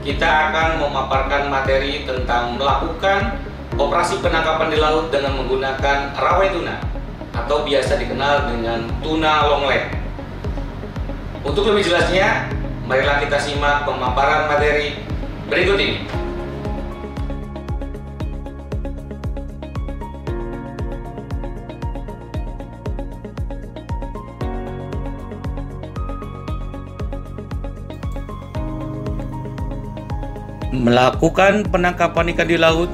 kita akan memaparkan materi tentang melakukan operasi penangkapan di laut dengan menggunakan rawai tuna atau biasa dikenal dengan tuna longline. Untuk lebih jelasnya, marilah kita simak pemaparan materi berikut ini. Melakukan penangkapan ikan di laut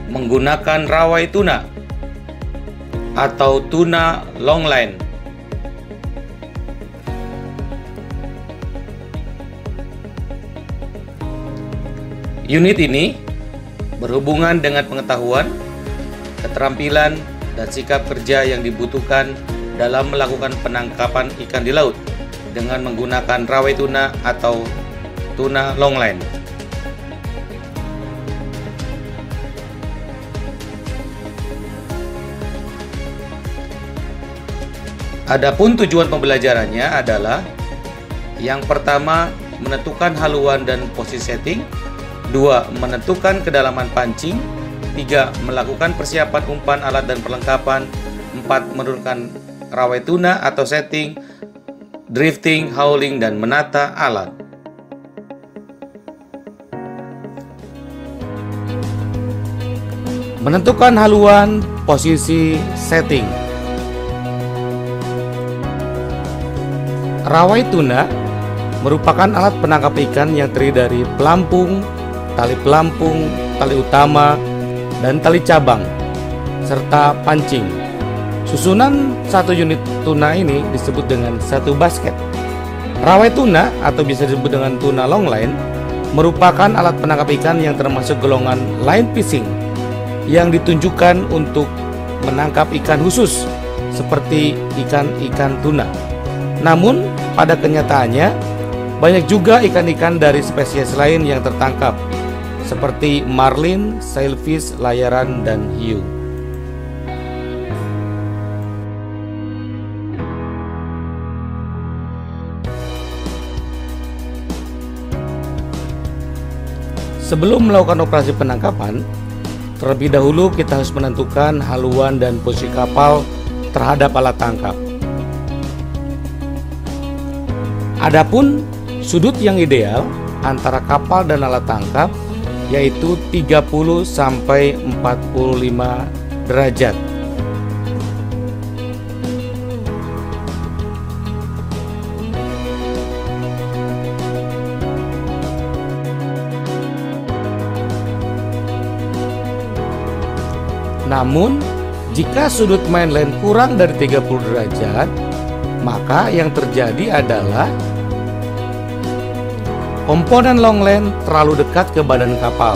menggunakan rawai tuna atau tuna longline. Unit ini berhubungan dengan pengetahuan, keterampilan, dan sikap kerja yang dibutuhkan dalam melakukan penangkapan ikan di laut dengan menggunakan rawai tuna atau tuna longline. Adapun tujuan pembelajarannya adalah: yang pertama, menentukan haluan dan posisi setting; 2. Menentukan kedalaman pancing; 3. Melakukan persiapan umpan, alat, dan perlengkapan; 4. Menurunkan rawai tuna atau setting, drifting, hauling, dan menata alat. Menentukan haluan, posisi, setting. Rawai tuna merupakan alat penangkap ikan yang terdiri dari pelampung, tali utama, dan tali cabang, serta pancing. Susunan satu unit tuna ini disebut dengan satu basket. Rawai tuna atau bisa disebut dengan tuna longline merupakan alat penangkap ikan yang termasuk golongan line fishing yang ditunjukkan untuk menangkap ikan khusus seperti ikan-ikan tuna. Namun pada kenyataannya banyak juga ikan-ikan dari spesies lain yang tertangkap, seperti marlin, sailfish, layaran, dan hiu. Sebelum melakukan operasi penangkapan, terlebih dahulu kita harus menentukan haluan dan posisi kapal terhadap alat tangkap. Adapun sudut yang ideal antara kapal dan alat tangkap yaitu 30 sampai 45 derajat. Namun, jika sudut mainland kurang dari 30 derajat, maka yang terjadi adalah komponen longline terlalu dekat ke badan kapal.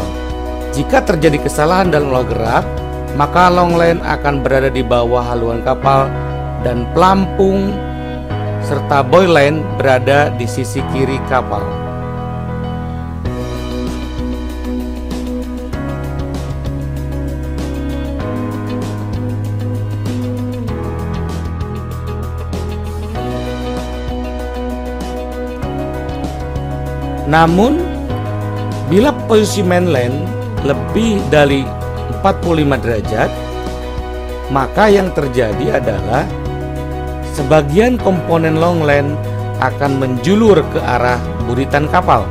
Jika terjadi kesalahan dalam olah gerak, maka longline akan berada di bawah haluan kapal dan pelampung serta boyline berada di sisi kiri kapal. Namun, bila posisi mainland lebih dari 45 derajat, maka yang terjadi adalah sebagian komponen longline akan menjulur ke arah buritan kapal.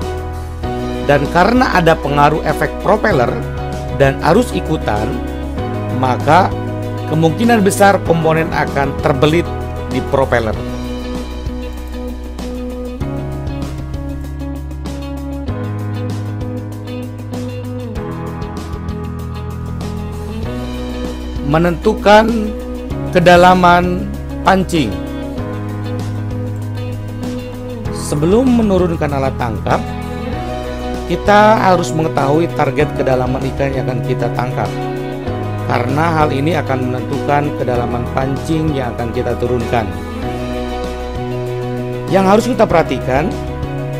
Dan karena ada pengaruh efek propeller dan arus ikutan, maka kemungkinan besar komponen akan terbelit di propeller. Menentukan kedalaman pancing. Sebelum menurunkan alat tangkap, kita harus mengetahui target kedalaman ikan yang akan kita tangkap, karena hal ini akan menentukan kedalaman pancing yang akan kita turunkan. Yang harus kita perhatikan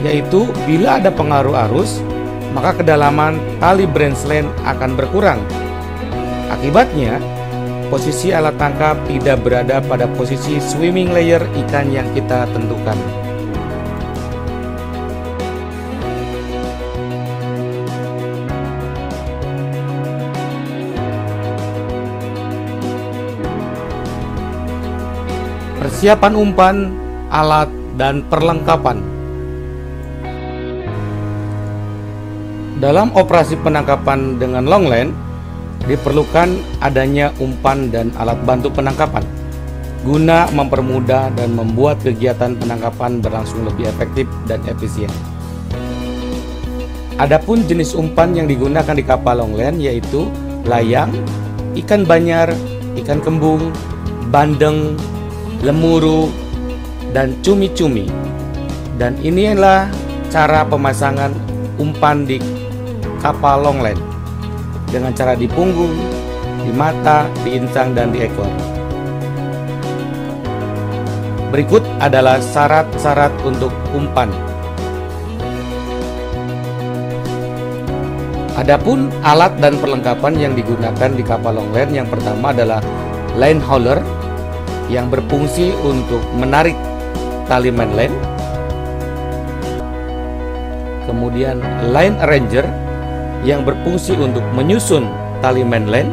yaitu bila ada pengaruh arus, maka kedalaman tali branch line akan berkurang. Akibatnya, posisi alat tangkap tidak berada pada posisi swimming layer ikan yang kita tentukan. Persiapan umpan, alat, dan perlengkapan. Dalam operasi penangkapan dengan longline, diperlukan adanya umpan dan alat bantu penangkapan guna mempermudah dan membuat kegiatan penangkapan berlangsung lebih efektif dan efisien. Adapun jenis umpan yang digunakan di kapal longline yaitu layang, ikan banyar, ikan kembung, bandeng, lemuru, dan cumi-cumi. Dan inilah cara pemasangan umpan di kapal longline dengan cara di punggung, di mata, di insang, dan di ekor. Berikut adalah syarat-syarat untuk umpan. Adapun alat dan perlengkapan yang digunakan di kapal longline, yang pertama adalah line hauler yang berfungsi untuk menarik tali mainline. Kemudian line arranger yang berfungsi untuk menyusun tali mainline.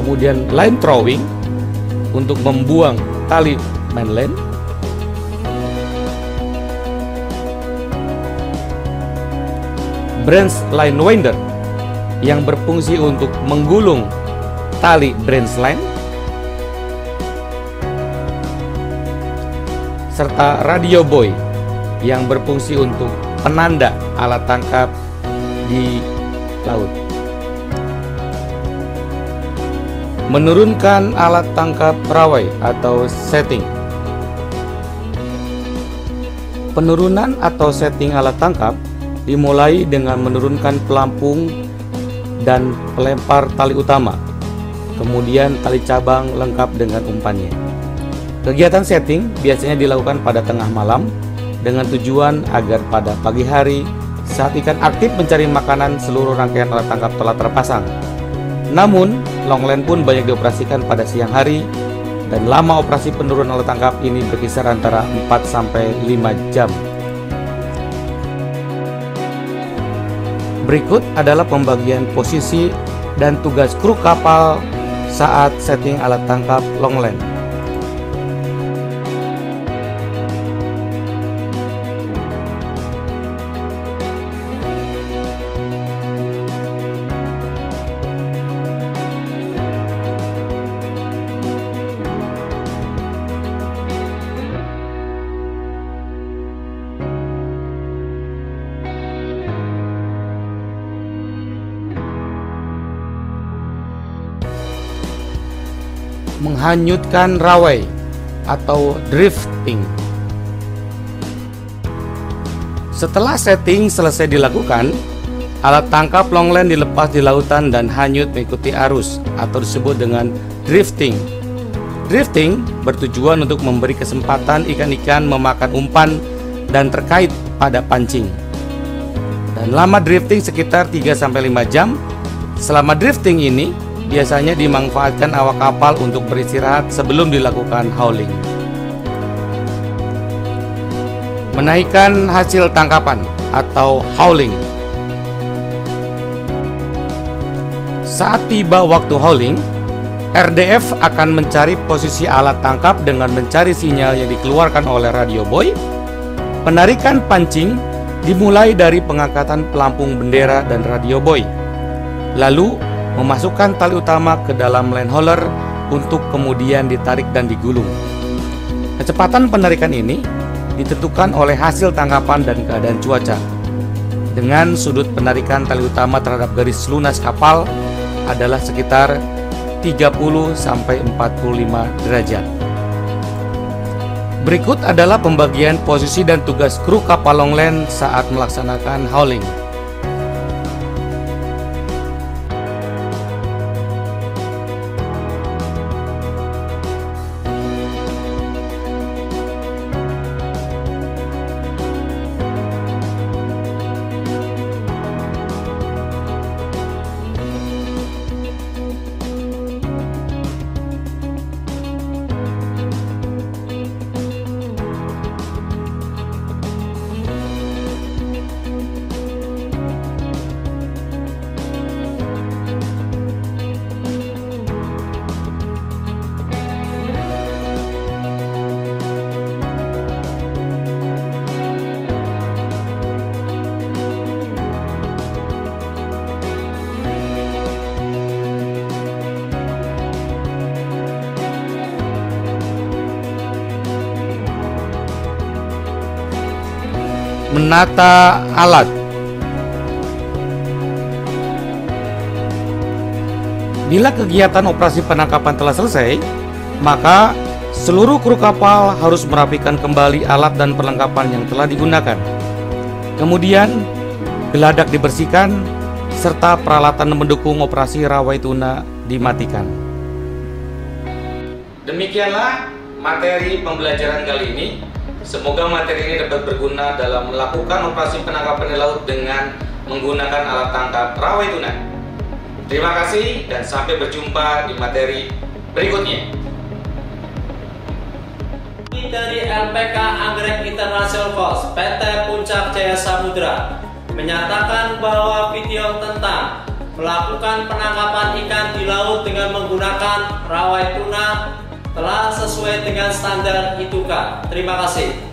Kemudian line throwing untuk membuang tali mainline. Branch line winder yang berfungsi untuk menggulung tali branch line, serta radio buoy yang berfungsi untuk penanda alat tangkap di laut. Menurunkan alat tangkap rawai atau setting. Penurunan atau setting alat tangkap dimulai dengan menurunkan pelampung dan pelempar tali utama, kemudian tali cabang lengkap dengan umpannya. Kegiatan setting biasanya dilakukan pada tengah malam dengan tujuan agar pada pagi hari saat ikan aktif mencari makanan seluruh rangkaian alat tangkap telah terpasang. Namun, longline pun banyak dioperasikan pada siang hari dan lama operasi penurunan alat tangkap ini berkisar antara 4-5 jam. Berikut adalah pembagian posisi dan tugas kru kapal saat setting alat tangkap longline. Menghanyutkan rawai atau drifting. Setelah setting selesai dilakukan, alat tangkap longline dilepas di lautan dan hanyut mengikuti arus atau disebut dengan drifting. Drifting bertujuan untuk memberi kesempatan ikan-ikan memakan umpan dan terkait pada pancing. Dan lama drifting sekitar 3-5 jam. Selama drifting ini biasanya dimanfaatkan awak kapal untuk beristirahat sebelum dilakukan hauling. Menaikkan hasil tangkapan atau hauling. Saat tiba waktu hauling, RDF akan mencari posisi alat tangkap dengan mencari sinyal yang dikeluarkan oleh radio buoy. Penarikan pancing dimulai dari pengangkatan pelampung bendera dan radio buoy, lalu memasukkan tali utama ke dalam line hauler untuk kemudian ditarik dan digulung. Kecepatan penarikan ini ditentukan oleh hasil tangkapan dan keadaan cuaca. Dengan sudut penarikan tali utama terhadap garis lunas kapal adalah sekitar 30-45 derajat. Berikut adalah pembagian posisi dan tugas kru kapal longline saat melaksanakan hauling. menata alat. Bila kegiatan operasi penangkapan telah selesai, maka seluruh kru kapal harus merapikan kembali alat dan perlengkapan yang telah digunakan. Kemudian, geladak dibersihkan, serta peralatan mendukung operasi rawai tuna dimatikan. Demikianlah materi pembelajaran kali ini. Semoga materi ini dapat berguna dalam melakukan operasi penangkapan di laut dengan menggunakan alat tangkap rawai tuna. Terima kasih dan sampai berjumpa di materi berikutnya. Dari LPK Anggrek International Coast PT Puncak Jaya Samudra menyatakan bahwa video tentang melakukan penangkapan ikan di laut dengan menggunakan rawai tuna telah sesuai dengan standar ITUCA. Terima kasih.